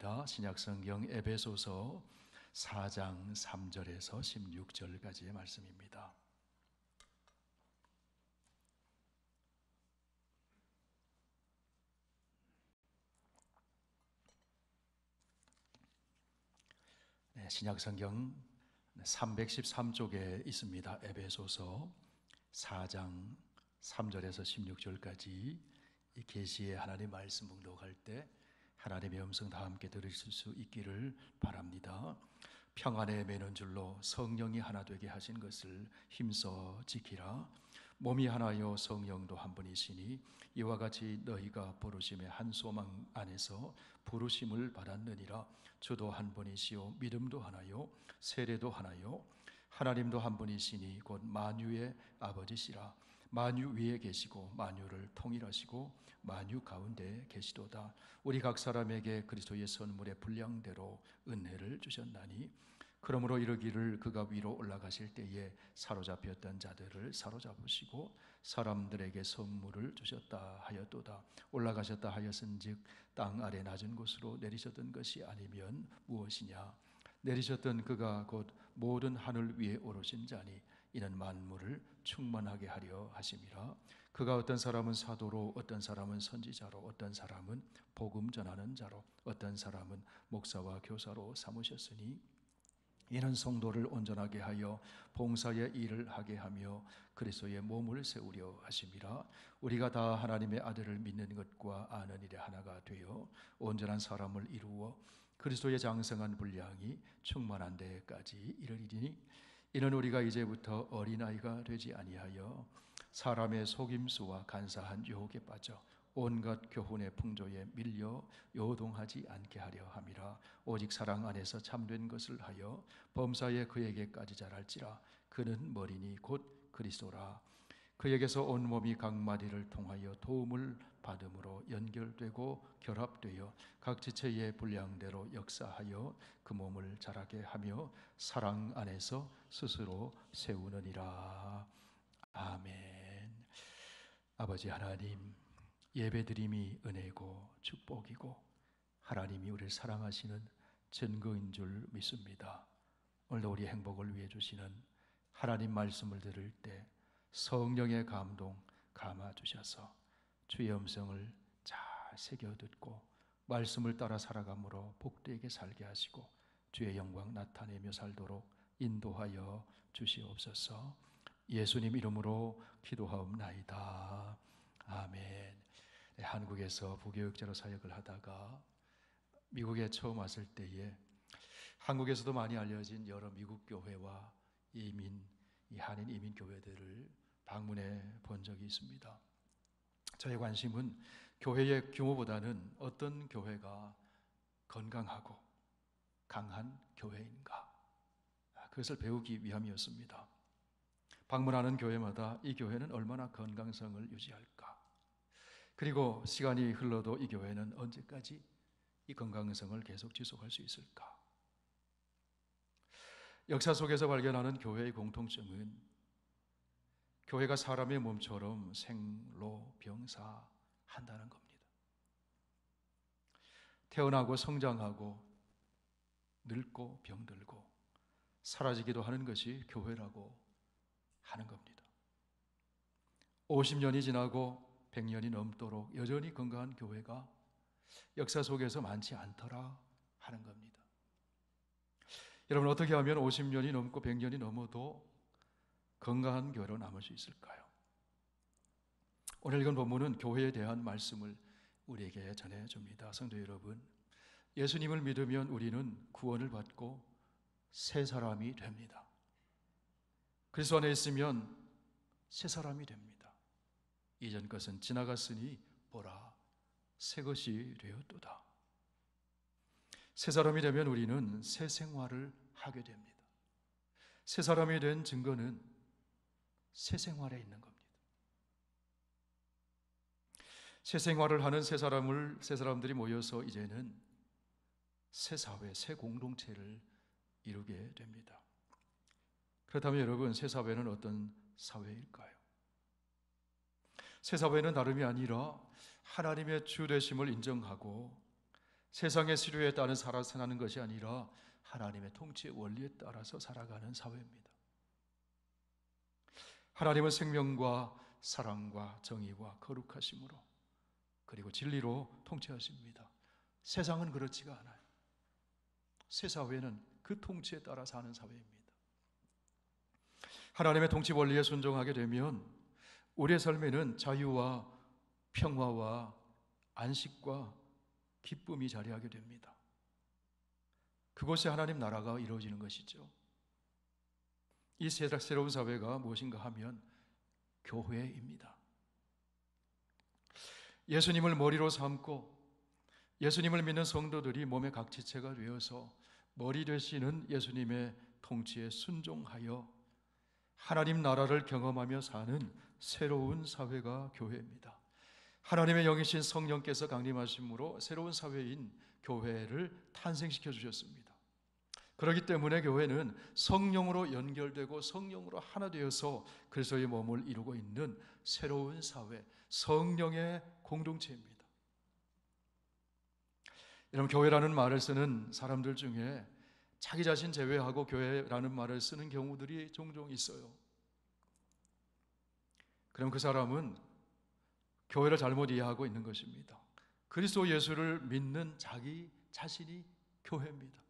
말씀입니다. 신약성경 에베소서 4장 3절에서 16절까지의 말씀입니다. 신약성경 313쪽에 있습니다. 에베소서 4장 3절에서 16절까지 이 계시의 하나님 말씀 묵독할 때 하나님의 음성 다 함께 들으실 수 있기를 바랍니다. 평안에 매는 줄로 성령이 하나 되게 하신 것을 힘써 지키라. 몸이 하나요 성령도 한 분이시니 이와 같이 너희가 부르심의 한 소망 안에서 부르심을 받았느니라. 주도 한 분이시요 믿음도 하나요 세례도 하나요 하나님도 한 분이시니 곧 만유의 아버지시라. 만유 위에 계시고 만유를 통일하시고 만유 가운데 계시도다. 우리 각 사람에게 그리스도의 선물의 분량대로 은혜를 주셨나니 그러므로 이르기를 그가 위로 올라가실 때에 사로잡혔던 자들을 사로잡으시고 사람들에게 선물을 주셨다 하였도다. 올라가셨다 하였은즉 땅 아래 낮은 곳으로 내리셨던 것이 아니면 무엇이냐. 내리셨던 그가 곧 모든 하늘 위에 오르신 자니 이는 만물을 충만하게 하려 하심이라. 그가 어떤 사람은 사도로 어떤 사람은 선지자로 어떤 사람은 복음 전하는 자로 어떤 사람은 목사와 교사로 삼으셨으니 이는 성도를 온전하게 하여 봉사의 일을 하게 하며 그리스도의 몸을 세우려 하심이라. 우리가 다 하나님의 아들을 믿는 것과 아는 일에 하나가 되어 온전한 사람을 이루어 그리스도의 장성한 분량이 충만한 데까지 이르리니 이는 우리가 이제부터 어린아이가 되지 아니하여 사람의 속임수와 간사한 유혹에 빠져 온갖 교훈의 풍조에 밀려 요동하지 않게 하려 함이라. 오직 사랑 안에서 참된 것을 하여 범사에 그에게까지 자랄지라. 그는 머리니 곧 그리스도라. 그에게서 온 몸이 각 마디를 통하여 도움을 받음으로 연결되고 결합되어 각 지체의 분량대로 역사하여 그 몸을 자라게 하며 사랑 안에서 스스로 세우느니라. 아멘. 아버지 하나님, 예배드림이 은혜고 축복이고 하나님이 우리를 사랑하시는 증거인 줄 믿습니다. 오늘도 우리 행복을 위해 주시는 하나님 말씀을 들을 때 성령의 감동 감아 주셔서 주의 음성을 잘 새겨 듣고 말씀을 따라 살아감으로 복되게 살게 하시고 주의 영광 나타내며 살도록 인도하여 주시옵소서. 예수님 이름으로 기도하옵나이다. 아멘. 네, 한국에서 부교육자로 사역을 하다가 미국에 처음 왔을 때에 한국에서도 많이 알려진 여러 미국 교회와 한인 이민 교회들을 방문해 본 적이 있습니다. 저의 관심은 교회의 규모보다는 어떤 교회가 건강하고 강한 교회인가, 그것을 배우기 위함이었습니다. 방문하는 교회마다 이 교회는 얼마나 건강성을 유지할까, 그리고 시간이 흘러도 이 교회는 언제까지 이 건강성을 계속 지속할 수 있을까. 역사 속에서 발견하는 교회의 공통점은 교회가 사람의 몸처럼 생로병사한다는 겁니다. 태어나고 성장하고 늙고 병들고 사라지기도 하는 것이 교회라고 하는 겁니다. 50년이 지나고 100년이 넘도록 여전히 건강한 교회가 역사 속에서 많지 않더라 하는 겁니다. 여러분, 어떻게 하면 50년이 넘고 100년이 넘어도 건강한 교회로 남을 수 있을까요? 오늘 읽은 본문은 교회에 대한 말씀을 우리에게 전해줍니다. 성도 여러분, 예수님을 믿으면 우리는 구원을 받고 새 사람이 됩니다. 그리스도 안에 있으면 새 사람이 됩니다. 이전 것은 지나갔으니 보라, 새 것이 되었도다. 새 사람이 되면 우리는 새 생활을 하게 됩니다. 새 사람이 된 증거는 새 생활에 있는 겁니다. 새 생활을 하는 새 사람들이 모여서 이제는 새 사회, 새 공동체를 이루게 됩니다. 그렇다면 여러분, 새 사회는 어떤 사회일까요? 새 사회는 다름이 아니라 하나님의 주 되심을 인정하고 세상의 시류에 따라 살아가는 것이 아니라 하나님의 통치의 원리에 따라서 살아가는 사회입니다. 하나님은 생명과 사랑과 정의와 거룩하심으로 그리고 진리로 통치하십니다. 세상은 그렇지가 않아요. 새 사회는 그 통치에 따라 사는 사회입니다. 하나님의 통치 원리에 순종하게 되면 우리의 삶에는 자유와 평화와 안식과 기쁨이 자리하게 됩니다. 그곳에 하나님 나라가 이루어지는 것이죠. 이 새로운 사회가 무엇인가 하면 교회입니다. 예수님을 머리로 삼고 예수님을 믿는 성도들이 몸의 각 지체가 되어서 머리 되시는 예수님의 통치에 순종하여 하나님 나라를 경험하며 사는 새로운 사회가 교회입니다. 하나님의 영이신 성령께서 강림하심으로 새로운 사회인 교회를 탄생시켜 주셨습니다. 그렇기 때문에 교회는 성령으로 연결되고 성령으로 하나 되어서 그리스도의 몸을 이루고 있는 새로운 사회, 성령의 공동체입니다. 여러분, 교회라는 말을 쓰는 사람들 중에 자기 자신 제외하고 교회라는 말을 쓰는 경우들이 종종 있어요. 그럼 그 사람은 교회를 잘못 이해하고 있는 것입니다. 그리스도 예수를 믿는 자기 자신이 교회입니다.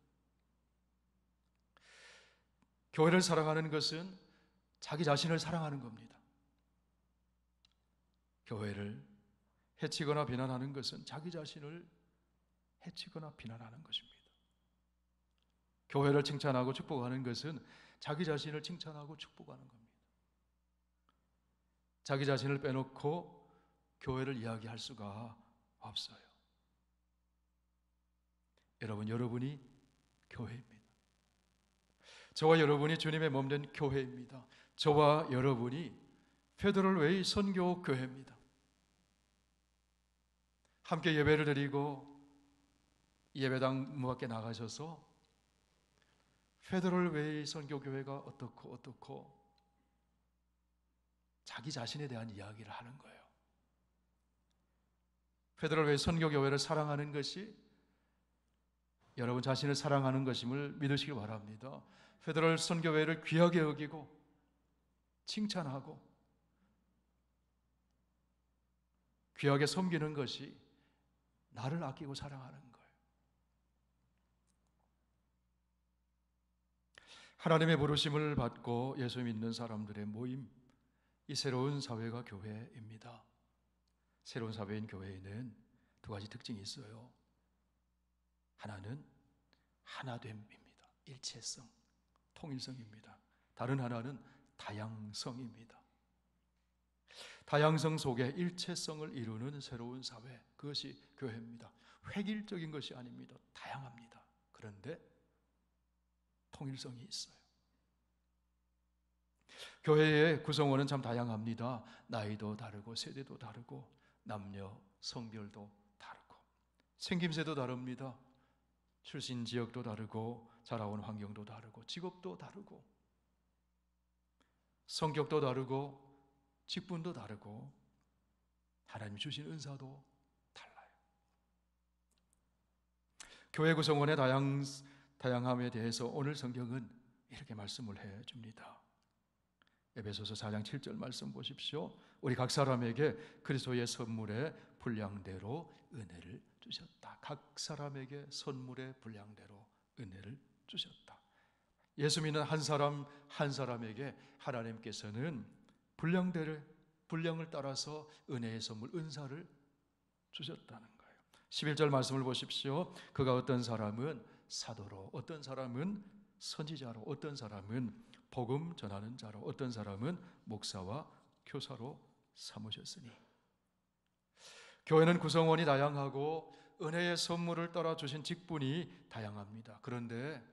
교회를 사랑하는 것은 자기 자신을 사랑하는 겁니다. 교회를 해치거나 비난하는 것은 자기 자신을 해치거나 비난하는 것입니다. 교회를 칭찬하고 축복하는 것은 자기 자신을 칭찬하고 축복하는 겁니다. 자기 자신을 빼놓고 교회를 이야기할 수가 없어요. 여러분이 교회입니다. 저와 여러분이 주님의 몸된 교회입니다. 저와 여러분이 페더럴 웨이 선교 교회입니다. 함께 예배를 드리고 예배당 문 밖에 나가셔서 페더럴 웨이 선교 교회가 어떻고 자기 자신에 대한 이야기를 하는 거예요. 페더럴 웨이 선교 교회를 사랑하는 것이 여러분 자신을 사랑하는 것임을 믿으시기 바랍니다. 페더럴 선교회를 귀하게 여기고 칭찬하고 귀하게 섬기는 것이 나를 아끼고 사랑하는 거예요. 하나님의 부르심을 받고 예수 믿는 사람들의 모임, 이 새로운 사회가 교회입니다. 새로운 사회인 교회에는 두 가지 특징이 있어요. 하나는 하나됨입니다. 일체성, 통일성입니다. 다른 하나는 다양성입니다. 다양성 속에 일체성을 이루는 새로운 사회, 그것이 교회입니다. 획일적인 것이 아닙니다. 다양합니다. 그런데 통일성이 있어요. 교회의 구성원은 참 다양합니다. 나이도 다르고 세대도 다르고 남녀, 성별도 다르고 생김새도 다릅니다. 출신 지역도 다르고 자라온 환경도 다르고 직업도 다르고 성격도 다르고 직분도 다르고 하나님 주신 은사도 달라요. 교회 구성원의 다양함에 대해서 오늘 성경은 이렇게 말씀을 해 줍니다. 에베소서 4장 7절 말씀 보십시오. 우리 각 사람에게 그리스도의 선물의 분량대로 은혜를 주셨다. 각 사람에게 선물의 분량대로 은혜를 주셨다. 예수 믿는 한 사람 한 사람에게 하나님께서는 분량을 따라서 은혜의 선물, 은사를 주셨다는 거예요. 11절 말씀을 보십시오. 그가 어떤 사람은 사도로, 어떤 사람은 선지자로, 어떤 사람은 복음 전하는 자로, 어떤 사람은 목사와 교사로 삼으셨으니. 교회는 구성원이 다양하고 은혜의 선물을 따라 주신 직분이 다양합니다. 그런데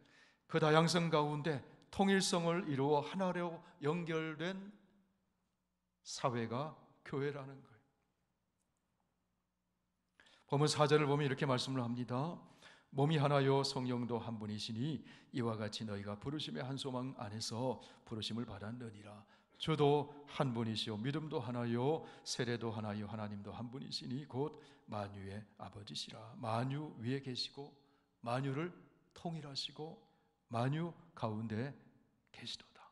그 다양성 가운데 통일성을 이루어 하나로 연결된 사회가 교회라는 거예요. 본문 4절을 보면 이렇게 말씀을 합니다. 몸이 하나요 성령도 한 분이시니 이와 같이 너희가 부르심의 한 소망 안에서 부르심을 받았느니라. 주도 한 분이시요 믿음도 하나요 세례도 하나요 하나님도 한 분이시니 곧 만유의 아버지시라. 만유 위에 계시고 만유를 통일하시고 만유 가운데 계시도다.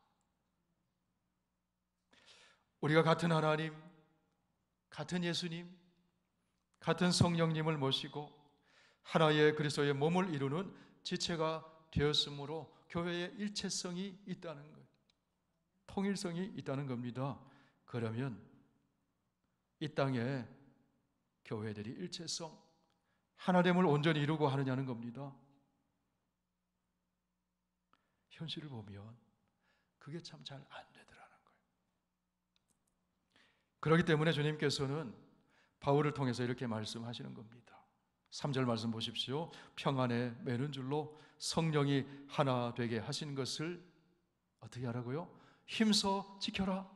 우리가 같은 하나님, 같은 예수님, 같은 성령님을 모시고 하나의 그리스도의 몸을 이루는 지체가 되었으므로 교회의 일체성이 있다는 거예요. 통일성이 있다는 겁니다. 그러면 이 땅에 교회들이 일체성, 하나됨을 온전히 이루고 하느냐는 겁니다. 현실을 보면 그게 참 잘 안 되더라는 거예요. 그렇기 때문에 주님께서는 바울을 통해서 이렇게 말씀하시는 겁니다. 3절 말씀 보십시오. 평안에 매는 줄로 성령이 하나 되게 하신 것을 어떻게 하라고요? 힘써 지켜라.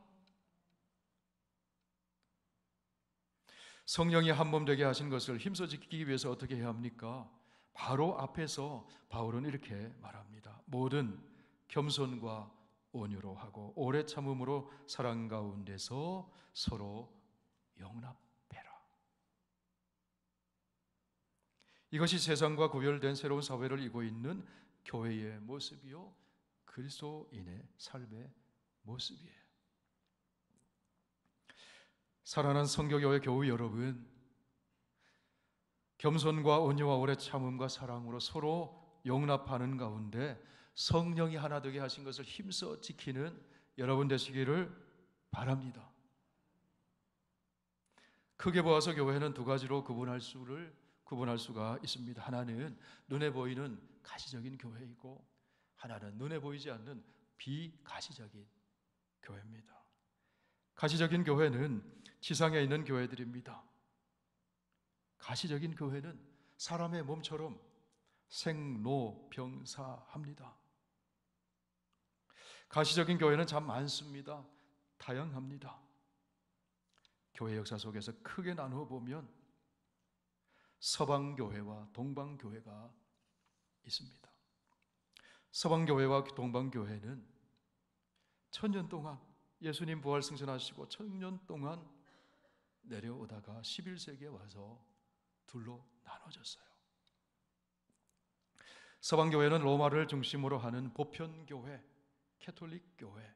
성령이 한 몸 되게 하신 것을 힘써 지키기 위해서 어떻게 해야 합니까? 바로 앞에서 바울은 이렇게 말합니다. 모든 겸손과 온유로 하고 오래 참음으로 사랑 가운데서 서로 용납해라. 이것이 세상과 구별된 새로운 사회를 이루고 있는 교회의 모습이요 그리스도인의 삶의 모습이에요. 사랑하는 성교교회 교우 여러분, 겸손과 온유와 오래 참음과 사랑으로 서로 용납하는 가운데 성령이 하나 되게 하신 것을 힘써 지키는 여러분 되시기를 바랍니다. 크게 보아서 교회는 두 가지로 구분할 수가 있습니다. 하나는 눈에 보이는 가시적인 교회이고 하나는 눈에 보이지 않는 비가시적인 교회입니다. 가시적인 교회는 지상에 있는 교회들입니다. 가시적인 교회는 사람의 몸처럼 생로병사합니다. 가시적인 교회는 참 많습니다. 다양합니다. 교회 역사 속에서 크게 나누어 보면 서방교회와 동방교회가 있습니다. 서방교회와 동방교회는 1000년 동안 예수님 부활 승천하시고 1000년 동안 내려오다가 11세기에 와서 둘로 나눠졌어요. 서방교회는 로마를 중심으로 하는 보편교회, 캐톨릭교회,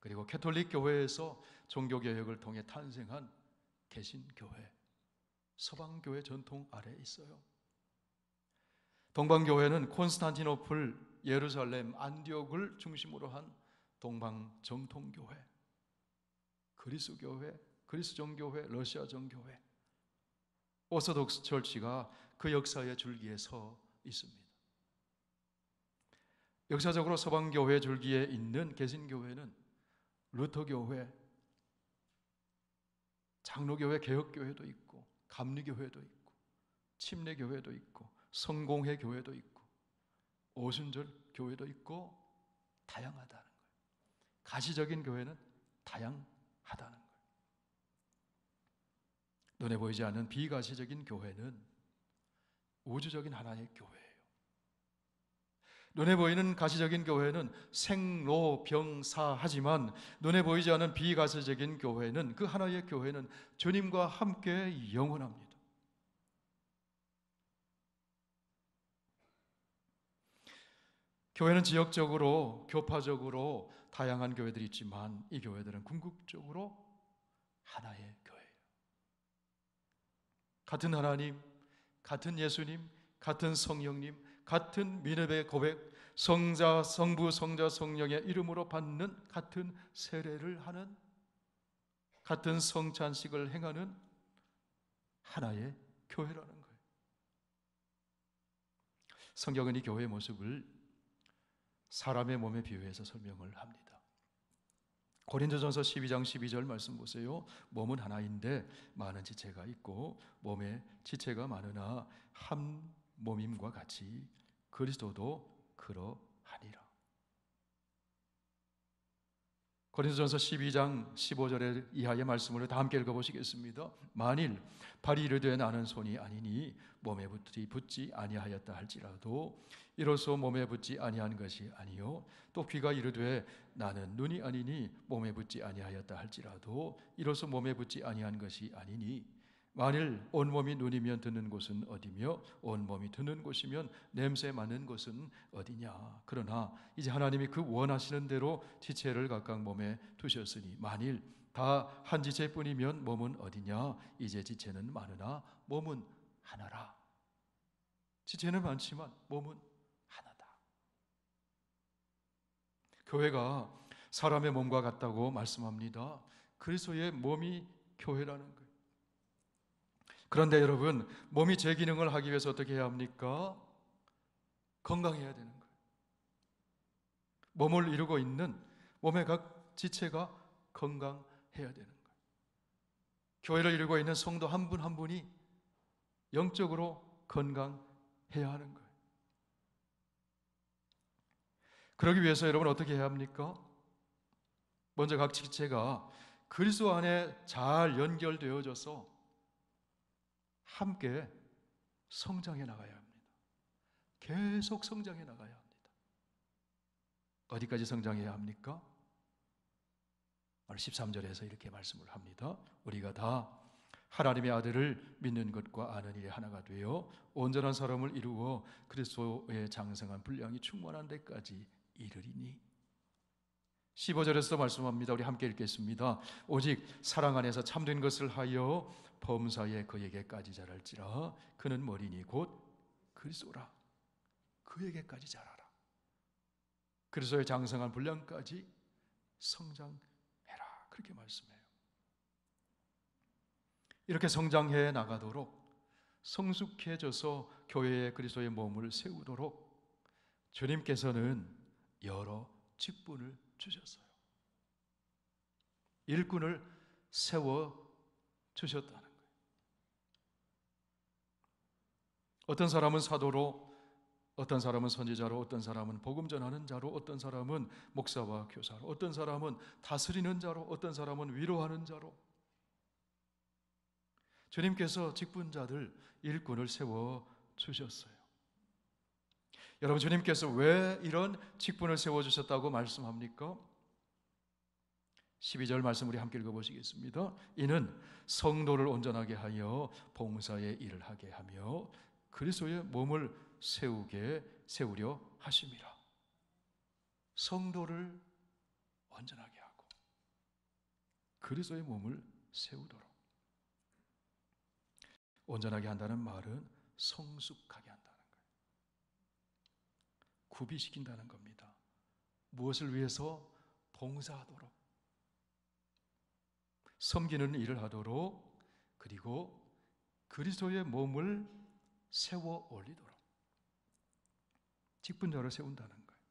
그리고 캐톨릭교회에서 종교개혁을 통해 탄생한 개신교회, 서방교회 전통 아래 있어요. 동방교회는 콘스탄티노플, 예루살렘, 안디옥을 중심으로 한 동방정통교회, 그리스교회, 그리스정교회, 러시아정교회, 오소독스 철치가 그 역사의 줄기에 서 있습니다. 역사적으로 서방교회 줄기에 있는 개신교회는 루터교회, 장로교회, 개혁교회도 있고 감리교회도 있고 침례교회도 있고 성공회 교회도 있고 오순절 교회도 있고 다양하다는 거예요. 가시적인 교회는 다양하다는 거예요. 눈에 보이지 않는 비가시적인 교회는 우주적인 하나의 교회예요. 눈에 보이는 가시적인 교회는 생로병사하지만 눈에 보이지 않는 비가시적인 교회는, 그 하나의 교회는 주님과 함께 영원합니다. 교회는 지역적으로, 교파적으로 다양한 교회들이 있지만 이 교회들은 궁극적으로 하나의 교회예요. 같은 하나님, 같은 예수님, 같은 성령님, 같은 민업의 고백, 성자, 성부, 성자, 성령의 이름으로 받는 같은 세례를 하는, 같은 성찬식을 행하는 하나의 교회라는 거예요. 성경은 이 교회의 모습을 사람의 몸에 비유해서 설명을 합니다. 고린도전서 12장 12절 말씀 보세요. 몸은 하나인데 많은 지체가 있고 몸에 지체가 많으나 한 몸임과 같이 그리스도도 그러하니라. 고린도전서 12장 15절의 이하의 말씀을 다 함께 읽어보시겠습니다. 만일 발이 이르되 나는 손이 아니니 몸에 붙지 아니하였다 할지라도 이로써 몸에 붙지 아니한 것이 아니요 또 귀가 이르되 나는 눈이 아니니 몸에 붙지 아니하였다 할지라도 이로써 몸에 붙지 아니한 것이 아니니 만일 온몸이 눈이면 듣는 곳은 어디며 온몸이 듣는 곳이면 냄새 맡는 곳은 어디냐. 그러나 이제 하나님이 그 원하시는 대로 지체를 각각 몸에 두셨으니 만일 다 한 지체뿐이면 몸은 어디냐. 이제 지체는 많으나 몸은 하나라. 지체는 많지만 몸은 하나다. 교회가 사람의 몸과 같다고 말씀합니다. 그리스도의 몸이 교회라는 거예요. 그런데 여러분, 몸이 제 기능을 하기 위해서 어떻게 해야 합니까? 건강해야 되는 거예요. 몸을 이루고 있는 몸의 각 지체가 건강해야 되는 거예요. 교회를 이루고 있는 성도 한 분 한 분이 영적으로 건강해야 하는 거예요. 그러기 위해서 여러분 어떻게 해야 합니까? 먼저 각 지체가 그리스도 안에 잘 연결되어져서 함께 성장해 나가야 합니다. 계속 성장해 나가야 합니다. 어디까지 성장해야 합니까? 오늘 13절에서 이렇게 말씀을 합니다. 우리가 다 하나님의 아들을 믿는 것과 아는 일에 하나가 되어 온전한 사람을 이루어 그리스도의 장성한 분량이 충만한 데까지 이르리니. 15절에서도 말씀합니다. 우리 함께 읽겠습니다. 오직 사랑 안에서 참된 것을 하여 범사에 그에게까지 자랄지라. 그는 머리니 곧 그리스도라. 그에게까지 자라라. 그리스도의 장성한 분량까지 성장해라. 그렇게 말씀해요. 이렇게 성장해 나가도록 성숙해져서 교회의 그리스도의 몸을 세우도록 주님께서는 여러 직분을 주셨어요. 일꾼을 세워 주셨다는 거예요. 어떤 사람은 사도로, 어떤 사람은 선지자로, 어떤 사람은 복음 전하는 자로, 어떤 사람은 목사와 교사로, 어떤 사람은 다스리는 자로, 어떤 사람은 위로하는 자로. 주님께서 직분자들, 일꾼을 세워 주셨어요. 여러분, 주님께서 왜 이런 직분을 세워주셨다고 말씀합니까? 12절 말씀 우리 함께 읽어보시겠습니다. 이는 성도를 온전하게 하여 봉사의 일을 하게 하며 그리스도의 몸을 세우려 하심이라. 성도를 온전하게 하고 그리스도의 몸을 세우도록. 온전하게 한다는 말은 성숙하게 한다는 거예요. 구비시킨다는 겁니다. 무엇을 위해서? 봉사하도록, 섬기는 일을 하도록, 그리고 그리스도의 몸을 세워 올리도록 직분자를 세운다는 거예요.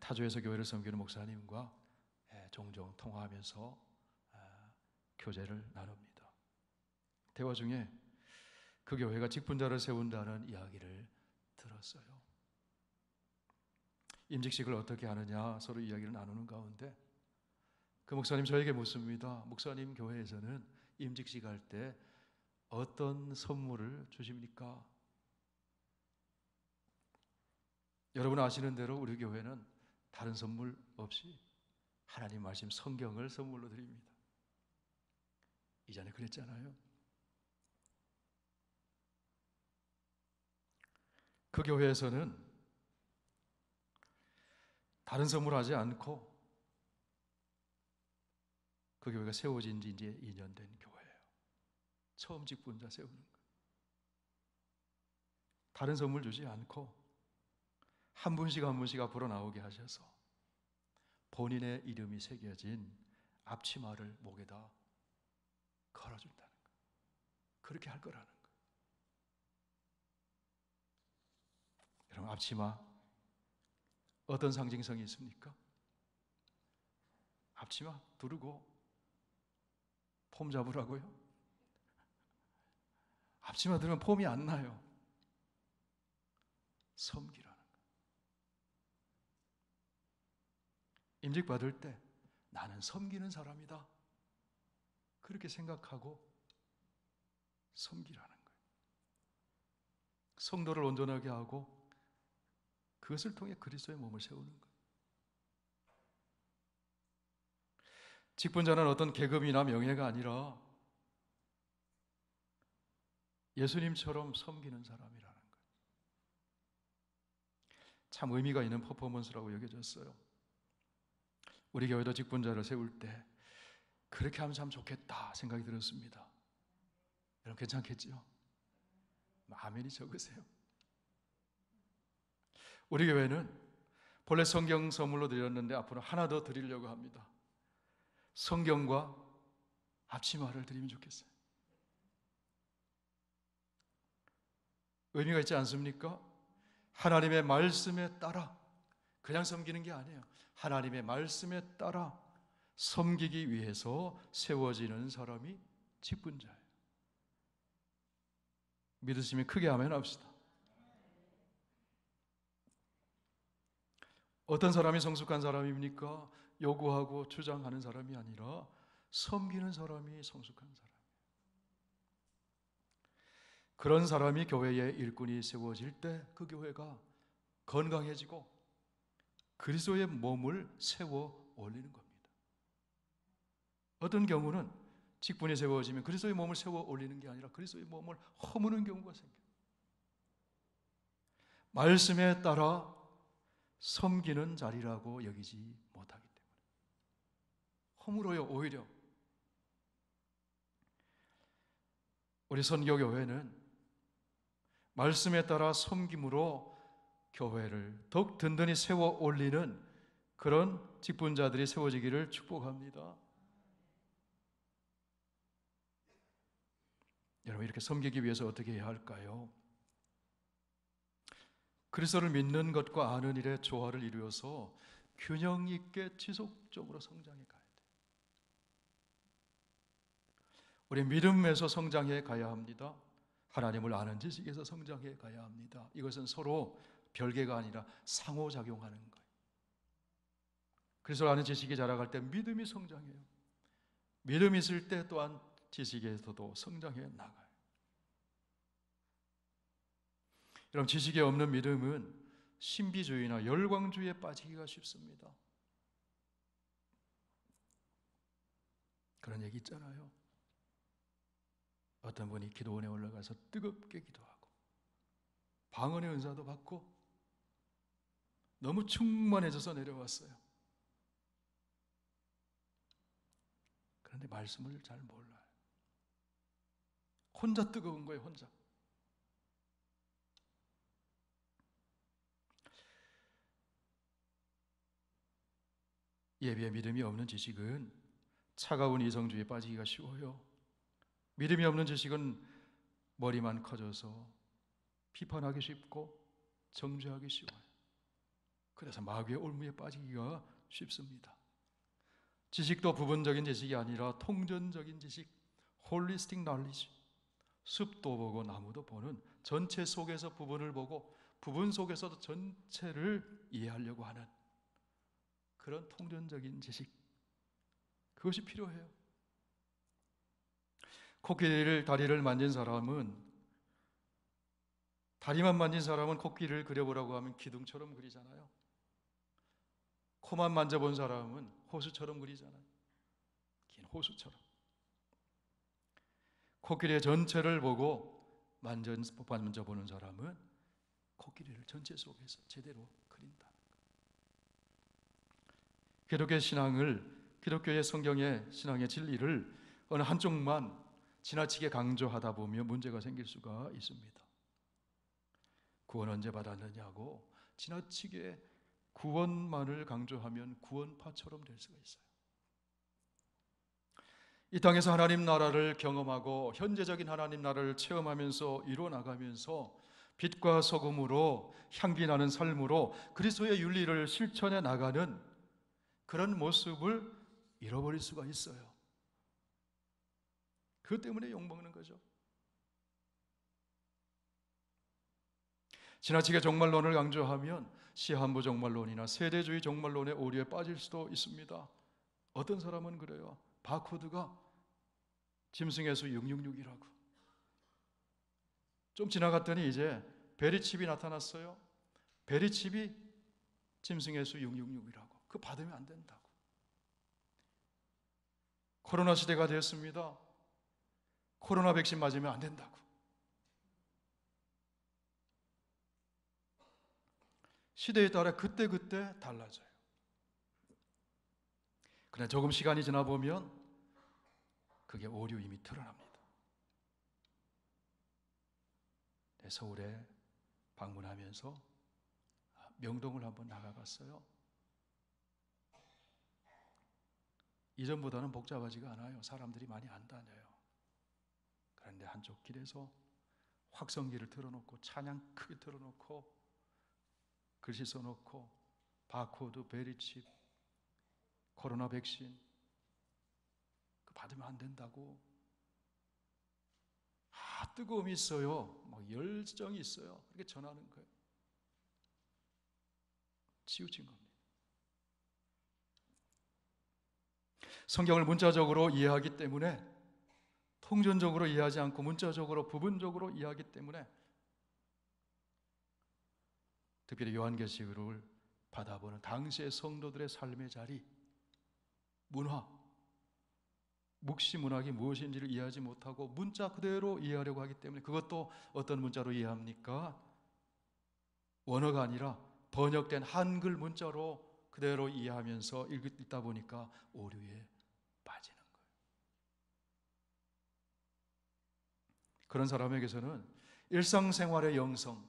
타주에서 교회를 섬기는 목사님과 종종 통화하면서 교제를 나눕니다. 대화 중에 그 교회가 직분자를 세운다는 이야기를 들었어요. 임직식을 어떻게 하느냐 서로 이야기를 나누는 가운데 그 목사님 저에게 묻습니다. 목사님, 교회에서는 임직식 할 때 어떤 선물을 주십니까? 여러분 아시는 대로 우리 교회는 다른 선물 없이 하나님 말씀 성경을 선물로 드립니다. 이전에 그랬잖아요. 그 교회에서는 다른 선물하지 않고 그 교회가 세워진 지 이제 2년 된 교회예요. 처음 직분자 세우는 거예요. 다른 선물 주지 않고 한 분씩 한 분씩 앞으로 나오게 하셔서 본인의 이름이 새겨진 앞치마를 목에다 걸어준다는 거예요. 그렇게 할 거라는 거예요. 여러분, 앞치마 어떤 상징성이 있습니까? 앞치마 두르고 폼 잡으라고요? 앞치마 들으면 폼이 안 나요. 섬기라는 거예요. 임직받을 때 나는 섬기는 사람이다, 그렇게 생각하고 섬기라는 거예요. 성도를 온전하게 하고 그것을 통해 그리스도의 몸을 세우는 거예요. 직분자는 어떤 계급이나 명예가 아니라 예수님처럼 섬기는 사람이라는 거예요. 참 의미가 있는 퍼포먼스라고 여겨졌어요. 우리 교회도 직분자를 세울 때 그렇게 하면 참 좋겠다 생각이 들었습니다. 여러분 괜찮겠죠? 아멘이 적으세요. 우리 교회는 본래 성경 선물로 드렸는데 앞으로 하나 더 드리려고 합니다. 성경과 앞치마를 드리면 좋겠어요. 의미가 있지 않습니까? 하나님의 말씀에 따라 그냥 섬기는 게 아니에요. 하나님의 말씀에 따라 섬기기 위해서 세워지는 사람이 직분자예요. 믿으시면 크게 아멘 합시다. 어떤 사람이 성숙한 사람입니까? 요구하고 주장하는 사람이 아니라 섬기는 사람이 성숙한 사람이에요. 그런 사람이 교회의 일꾼이 세워질 때 그 교회가 건강해지고 그리스도의 몸을 세워 올리는 겁니다. 어떤 경우는 직분이 세워지면 그리스도의 몸을 세워 올리는 게 아니라 그리스도의 몸을 허무는 경우가 생겨요. 말씀에 따라 섬기는 자리라고 여기지 못하기 때문에 허물어요. 오히려 우리 선교교회는 말씀에 따라 섬김으로 교회를 더욱 든든히 세워 올리는 그런 직분자들이 세워지기를 축복합니다. 여러분, 이렇게 섬기기 위해서 어떻게 해야 할까요? 그리스도를 믿는 것과 아는 일의 조화를 이루어서 균형 있게 지속적으로 성장해 가야 돼요. 우리 믿음에서 성장해 가야 합니다. 하나님을 아는 지식에서 성장해 가야 합니다. 이것은 서로 별개가 아니라 상호작용하는 거예요. 그리스도를 아는 지식이 자라갈 때 믿음이 성장해요. 믿음이 있을 때 또한 지식에서도 성장해 나가요. 여러분, 지식이 없는 믿음은 신비주의나 열광주의에 빠지기가 쉽습니다. 그런 얘기 있잖아요. 어떤 분이 기도원에 올라가서 뜨겁게 기도하고 방언의 은사도 받고 너무 충만해져서 내려왔어요. 그런데 말씀을 잘 몰라요. 혼자 뜨거운 거예요, 혼자. 예배에 믿음이 없는 지식은 차가운 이성주의에 빠지기가 쉬워요. 믿음이 없는 지식은 머리만 커져서 비판하기 쉽고 정죄하기 쉬워요. 그래서 마귀의 올무에 빠지기가 쉽습니다. 지식도 부분적인 지식이 아니라 통전적인 지식, 홀리스틱 knowledge, 숲도 보고 나무도 보는 전체 속에서 부분을 보고 부분 속에서도 전체를 이해하려고 하는 그런 통전적인 지식, 그것이 필요해요. 코끼리를 다리를 만진 사람은, 다리만 만진 사람은 코끼리를 그려보라고 하면 기둥처럼 그리잖아요. 코만 만져본 사람은 호수처럼 그리잖아요. 긴 호수처럼. 코끼리의 전체를 보고 만져보는 사람은 코끼리를 전체 속에서 제대로 그린다는 거예요. 기독교의 신앙을, 기독교의 성경의 신앙의 진리를 어느 한쪽만 지나치게 강조하다 보면 문제가 생길 수가 있습니다. 구원 언제 받았느냐고 지나치게 구원만을 강조하면 구원파처럼 될 수가 있어요. 이 땅에서 하나님 나라를 경험하고 현재적인 하나님 나라를 체험하면서 이루어나가면서 빛과 소금으로 향기 나는 삶으로 그리스도의 윤리를 실천해 나가는 그런 모습을 잃어버릴 수가 있어요. 그것 때문에 욕먹는 거죠. 지나치게 종말론을 강조하면 시한부 종말론이나 세대주의 종말론의 오류에 빠질 수도 있습니다. 어떤 사람은 그래요. 바코드가 짐승의 수 666이라고. 좀 지나갔더니 이제 베리칩이 나타났어요. 베리칩이 짐승의 수 666이라고. 그거 받으면 안 된다고. 코로나 시대가 되었습니다. 코로나 백신 맞으면 안 된다고. 시대에 따라 그때그때 달라져요. 그러나 조금 시간이 지나 보면 그게 오류 이미 드러납니다. 서울에 방문하면서 명동을 한번 나가봤어요. 이전보다는 복잡하지가 않아요. 사람들이 많이 안 다녀요. 그런데 한쪽 길에서 확성기를 틀어놓고 찬양 크게 틀어놓고 글씨 써놓고 바코드, 베리칩, 코로나 백신 그 받으면 안 된다고. 뜨거움이 있어요. 열정이 있어요. 그렇게 전하는 거예요. 치우친 겁니다. 성경을 문자적으로 이해하기 때문에, 통전적으로 이해하지 않고 문자적으로 부분적으로 이해하기 때문에, 특별히 요한계시록을 받아보는 당시의 성도들의 삶의 자리, 문화, 묵시 문학이 무엇인지를 이해하지 못하고 문자 그대로 이해하려고 하기 때문에, 그것도 어떤 문자로 이해합니까? 원어가 아니라 번역된 한글 문자로 그대로 이해하면서 읽다 보니까 오류에 빠지는 거예요. 그런 사람에게서는 일상생활의 영성,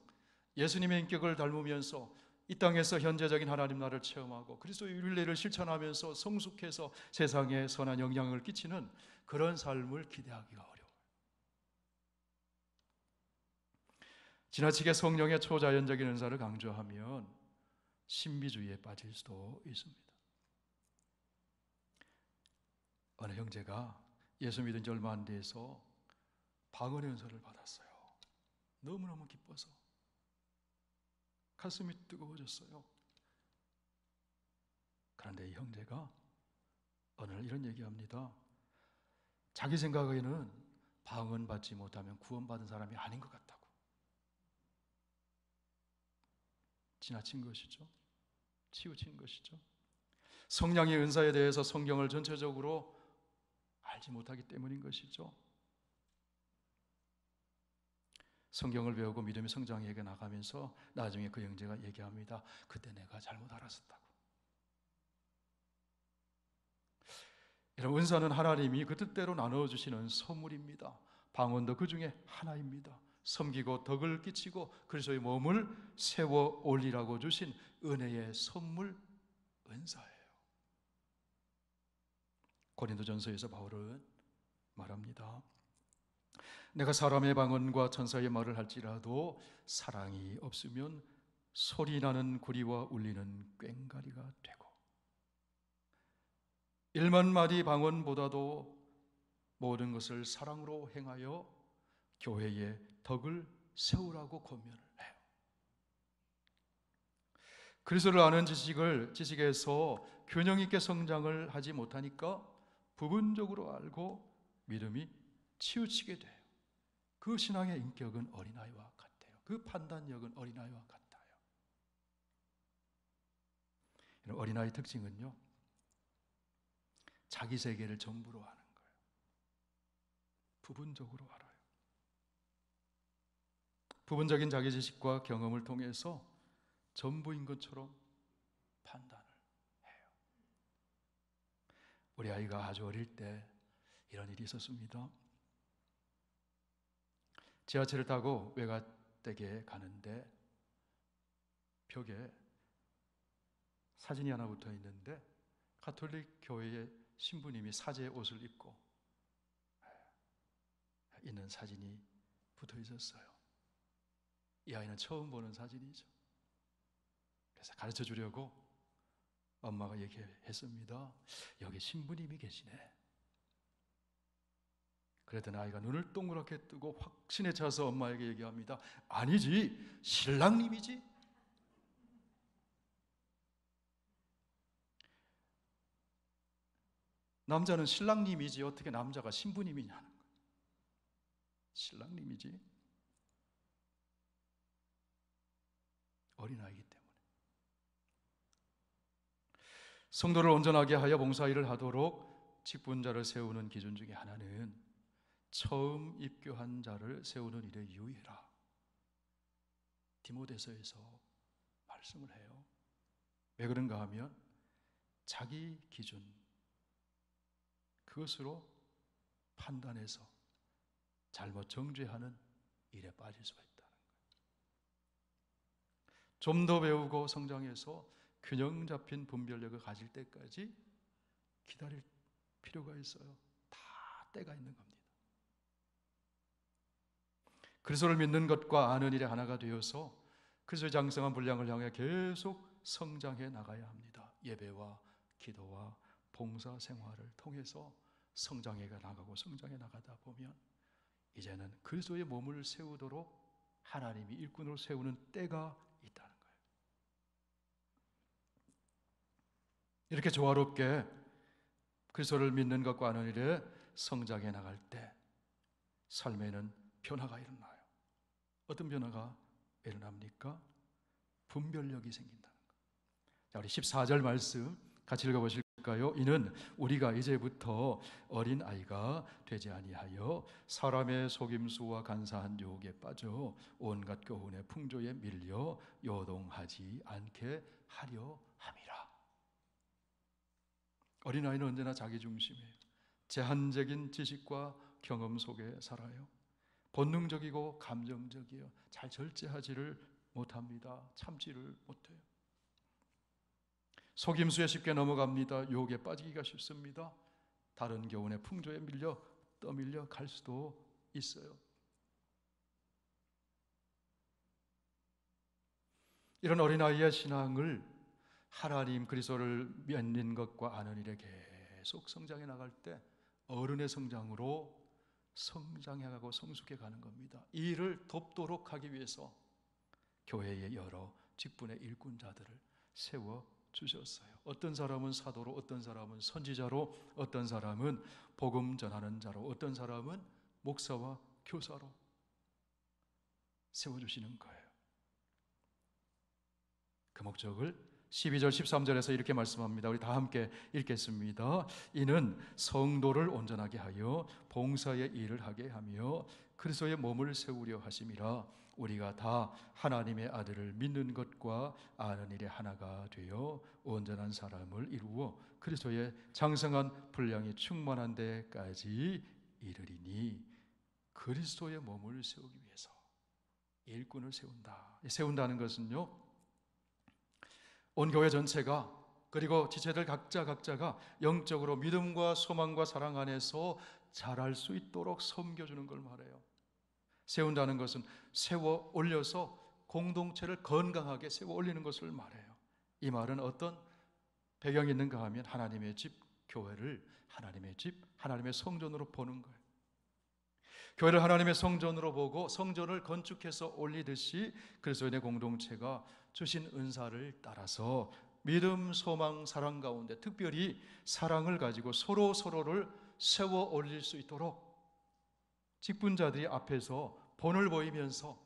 예수님의 인격을 닮으면서 이 땅에서 현재적인 하나님 나라를 체험하고 그리스도의 윤리를 실천하면서 성숙해서 세상에 선한 영향을 끼치는 그런 삶을 기대하기가 어려워요. 지나치게 성령의 초자연적인 은사를 강조하면 신비주의에 빠질 수도 있습니다. 어느 형제가 예수 믿은 지 얼마 안 돼서 방언의 은사를 받았어요. 너무너무 기뻐서 가슴이 뜨거워졌어요. 그런데 이 형제가 어느 날 이런 얘기합니다. 자기 생각에는 방언 받지 못하면 구원받은 사람이 아닌 것 같다고. 지나친 것이죠. 치우친 것이죠. 성령의 은사에 대해서 성경을 전체적으로 알지 못하기 때문인 것이죠. 성경을 배우고 믿음의 성장에 나가면서 나중에 그 형제가 얘기합니다. 그때 내가 잘못 알았었다고. 이런 은사는 하나님이 그 뜻대로 나눠주시는 선물입니다. 방언도 그 중에 하나입니다. 섬기고 덕을 끼치고 그리스도의 몸을 세워 올리라고 주신 은혜의 선물, 은사예요. 고린도전서에서 바울은 말합니다. 내가 사람의 방언과 천사의 말을 할지라도 사랑이 없으면 소리나는 구리와 울리는 꽹과리가 되고 1만 마디 방언보다도 모든 것을 사랑으로 행하여 교회의 덕을 세우라고 권면을 해요. 그리스도를 아는 지식에서 균형 있게 성장을 하지 못하니까 부분적으로 알고 믿음이 치우치게 돼요. 그 신앙의 인격은 어린아이와 같아요. 그 판단력은 어린아이와 같아요. 어린아이 특징은요, 자기 세계를 전부로 아는 거예요. 부분적으로 알아요. 부분적인 자기 지식과 경험을 통해서 전부인 것처럼 판단을 해요. 우리 아이가 아주 어릴 때 이런 일이 있었습니다. 지하철을 타고 외가댁에 가는데 벽에 사진이 하나 붙어 있는데 가톨릭 교회의 신부님이 사제 옷을 입고 있는 사진이 붙어 있었어요. 이 아이는 처음 보는 사진이죠. 그래서 가르쳐 주려고 엄마가 얘기했습니다. 여기 신부님이 계시네. 그랬더니 아이가 눈을 동그랗게 뜨고 확신에 차서 엄마에게 얘기합니다. 아니지, 신랑님이지. 남자는 신랑님이지 어떻게 남자가 신부님이냐는 거예요. 신랑님이지. 어린아이기 때문에. 성도를 온전하게 하여 봉사일을 하도록 직분자를 세우는 기준 중에 하나는 처음 입교한 자를 세우는 일에 유의해라. 디모데서에서 말씀을 해요. 왜 그런가 하면 자기 기준, 그것으로 판단해서 잘못 정죄하는 일에 빠질 수가 있다는 거예요. 좀 더 배우고 성장해서 균형 잡힌 분별력을 가질 때까지 기다릴 필요가 있어요. 다 때가 있는 겁니다. 그리스도를 믿는 것과 아는 일에 하나가 되어서 그리스도의 장성한 분량을 향해 계속 성장해 나가야 합니다. 예배와 기도와 봉사 생활을 통해서 성장해 나가고 성장해 나가다 보면 이제는 그리스도의 몸을 세우도록 하나님이 일꾼으로 세우는 때가 있다는 거예요. 이렇게 조화롭게 그리스도를 믿는 것과 아는 일에 성장해 나갈 때 삶에는 변화가 일어나요. 어떤 변화가 일어납니까? 분별력이 생긴다는 거예요. 자, 우리 14절 말씀 같이 읽어보실까요? 이는 우리가 이제부터 어린 아이가 되지 아니하여 사람의 속임수와 간사한 유혹에 빠져 온갖 교훈의 풍조에 밀려 요동하지 않게 하려 함이라. 어린아이는 언제나 자기 중심이에요. 제한적인 지식과 경험 속에 살아요. 본능적이고 감정적이에요. 잘 절제하지를 못합니다. 참지를 못해요. 속임수에 쉽게 넘어갑니다. 유혹에 빠지기가 쉽습니다. 다른 교훈의 풍조에 밀려 떠밀려 갈 수도 있어요. 이런 어린아이의 신앙을 하나님 그리스도를 믿는 것과 아는 일에 계속 성장해 나갈 때 어른의 성장으로 성장해가고 성숙해가는 겁니다. 이 일을 돕도록 하기 위해서 교회의 여러 직분의 일꾼자들을 세워주셨어요. 어떤 사람은 사도로, 어떤 사람은 선지자로, 어떤 사람은 복음 전하는 자로, 어떤 사람은 목사와 교사로 세워주시는 거예요. 그 목적을 12절 13절에서 이렇게 말씀합니다. 우리 다 함께 읽겠습니다. 이는 성도를 온전하게 하여 봉사의 일을 하게 하며 그리스도의 몸을 세우려 하심이라. 우리가 다 하나님의 아들을 믿는 것과 아는 일에 하나가 되어 온전한 사람을 이루어 그리스도의 장성한 분량이 충만한 데까지 이르리니. 그리스도의 몸을 세우기 위해서 일꾼을 세운다는 것은요, 온 교회 전체가, 그리고 지체들 각자가 영적으로 믿음과 소망과 사랑 안에서 자랄 수 있도록 섬겨주는 걸 말해요. 세운다는 것은 세워 올려서 공동체를 건강하게 세워 올리는 것을 말해요. 이 말은 어떤 배경이 있는가 하면 하나님의 집, 교회를 하나님의 집, 하나님의 성전으로 보는 거예요. 교회를 하나님의 성전으로 보고 성전을 건축해서 올리듯이 그리스도인의 공동체가 주신 은사를 따라서 믿음, 소망, 사랑 가운데 특별히 사랑을 가지고 서로를 세워 올릴 수 있도록 직분자들이 앞에서 본을 보이면서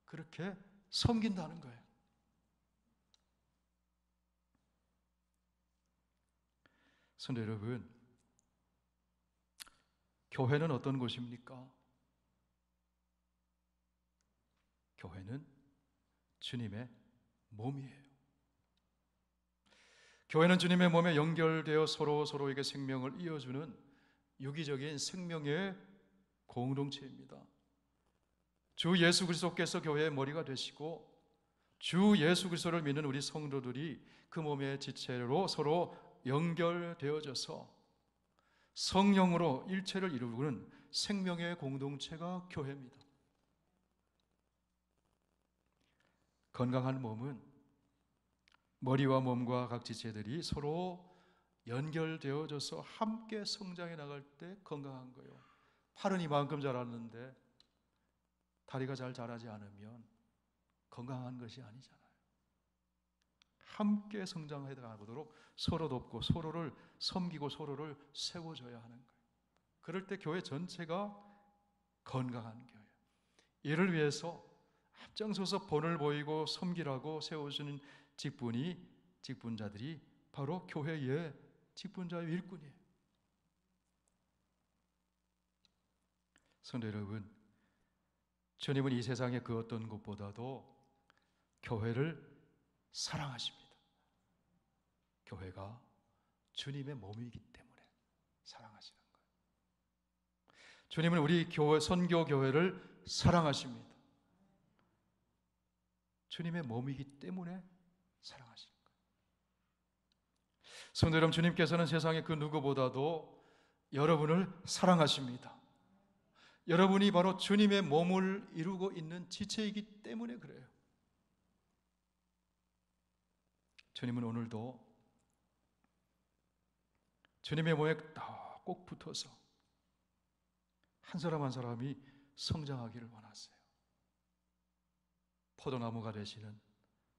그렇게 섬긴다는 거예요. 성도 여러분, 교회는 어떤 곳입니까? 교회는 주님의 몸이에요. 교회는 주님의 몸에 연결되어 서로에게 생명을 이어주는 유기적인 생명의 공동체입니다. 주 예수 그리스도께서 교회의 머리가 되시고 주 예수 그리스도를 믿는 우리 성도들이 그 몸의 지체로 서로 연결되어져서 성령으로 일체를 이루는 생명의 공동체가 교회입니다. 건강한 몸은 머리와 몸과 각 지체들이 서로 연결되어져서 함께 성장해 나갈 때 건강한 거예요. 팔은 이만큼 자랐는데 다리가 잘 자라지 않으면 건강한 것이 아니잖아요. 함께 성장해 가보도록 서로 돕고 서로를 섬기고 서로를 세워줘야 하는 거예요. 그럴 때 교회 전체가 건강한 교회. 이를 위해서 앞장서서 본을 보이고 섬기라고 세워주는 직분자들이 바로 교회의 직분자의 일꾼이에요. 성도 여러분, 주님은 이 세상의 그 어떤 것보다도 교회를 사랑하십니다. 교회가 주님의 몸이기 때문에 사랑하시는 거예요. 주님은 우리 선교교회를 사랑하십니다. 주님의 몸이기 때문에 사랑하시는 거예요. 성도 여러분, 주님께서는 세상의 그 누구보다도 여러분을 사랑하십니다. 여러분이 바로 주님의 몸을 이루고 있는 지체이기 때문에 그래요. 주님은 오늘도 주님의 몸에 꼭 붙어서 한 사람 한 사람이 성장하기를 원하세요. 포도나무가 되시는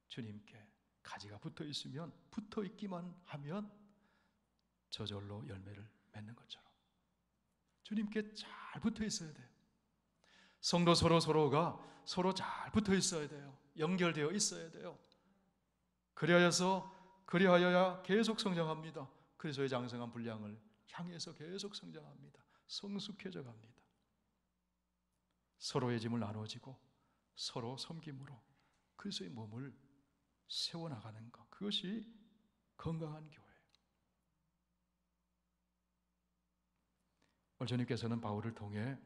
주님께 가지가 붙어 있으면, 붙어 있기만 하면 저절로 열매를 맺는 것처럼 주님께 잘 붙어 있어야 돼요. 성도 서로가 서로 잘 붙어 있어야 돼요. 연결되어 있어야 돼요. 그리하여야 계속 성장합니다. 그리스도의 장성한 분량을 향해서 계속 성장합니다. 성숙해져 갑니다. 서로의 짐을 나눠지고 서로 섬김으로 그리스도의 몸을 세워나가는 것, 그것이 건강한 교회예요. 오늘 주님께서는 바울을 통해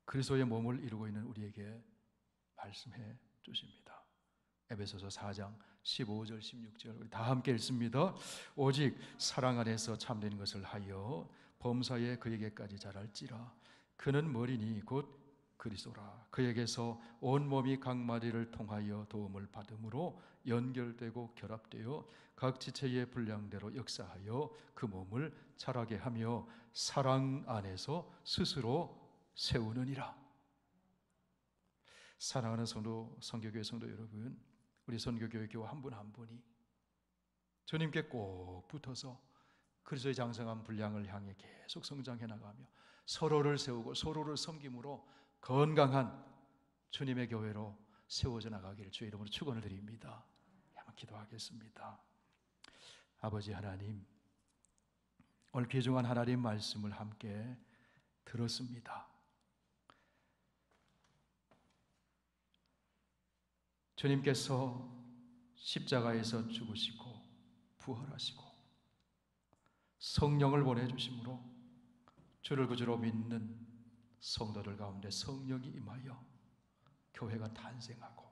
그리스도의 몸을 이루고 있는 우리에게 말씀해 주십니다. 에베소서 4장 15절 16절 우리 다 함께 읽습니다. 오직 사랑 안에서 참된 것을 하여 범사에 그에게까지 자랄지라. 그는 머리니 곧 그리스도라. 그에게서 온몸이 각 마디를 통하여 도움을 받음으로 연결되고 결합되어 각 지체의 분량대로 역사하여 그 몸을 자라게 하며 사랑 안에서 스스로 세우느니라. 사랑하는 선교교회 성도 여러분, 우리 선교교회 교우 한 분 한 분이 주님께 꼭 붙어서 그리스도의 장성한 분량을 향해 계속 성장해 나가며 서로를 세우고 서로를 섬김으로 건강한 주님의 교회로 세워져 나가기를 주의 이름으로 축원을 드립니다. 한번 기도하겠습니다. 아버지 하나님, 오늘 귀중한 하나님 말씀을 함께 들었습니다. 주님께서 십자가에서 죽으시고 부활하시고 성령을 보내주심으로 주를 구주로 믿는 성도들 가운데 성령이 임하여 교회가 탄생하고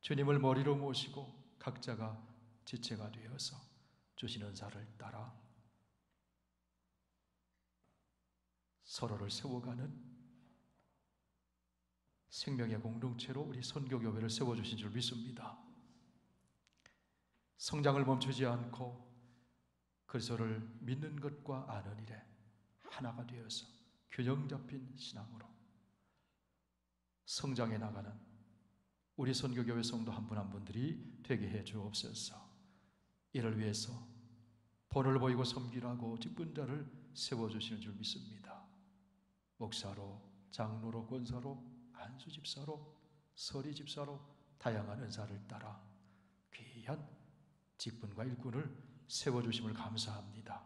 주님을 머리로 모시고 각자가 지체가 되어서 주신 은사를 따라 서로를 세워가는 생명의 공동체로 우리 선교교회를 세워주신 줄 믿습니다. 성장을 멈추지 않고 그리스도를 믿는 것과 아는 일에 하나가 되어서 균형 잡힌 신앙으로 성장해 나가는 우리 선교교회 성도 한 분 한 분들이 되게 해 주옵소서. 이를 위해서 본을 보이고 섬기라고 직분자를 세워주시는 줄 믿습니다. 목사로, 장로로, 권사로, 안수집사로, 서리집사로 다양한 은사를 따라 귀한 직분과 일꾼을 세워주심을 감사합니다.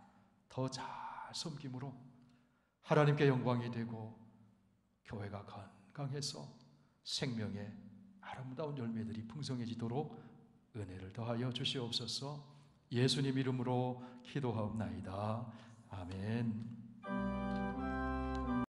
더 잘 섬김으로 하나님께 영광이 되고 교회가 건강해서 생명의 아름다운 열매들이 풍성해지도록 은혜를 더하여 주시옵소서. 예수님 이름으로 기도하옵나이다. 아멘.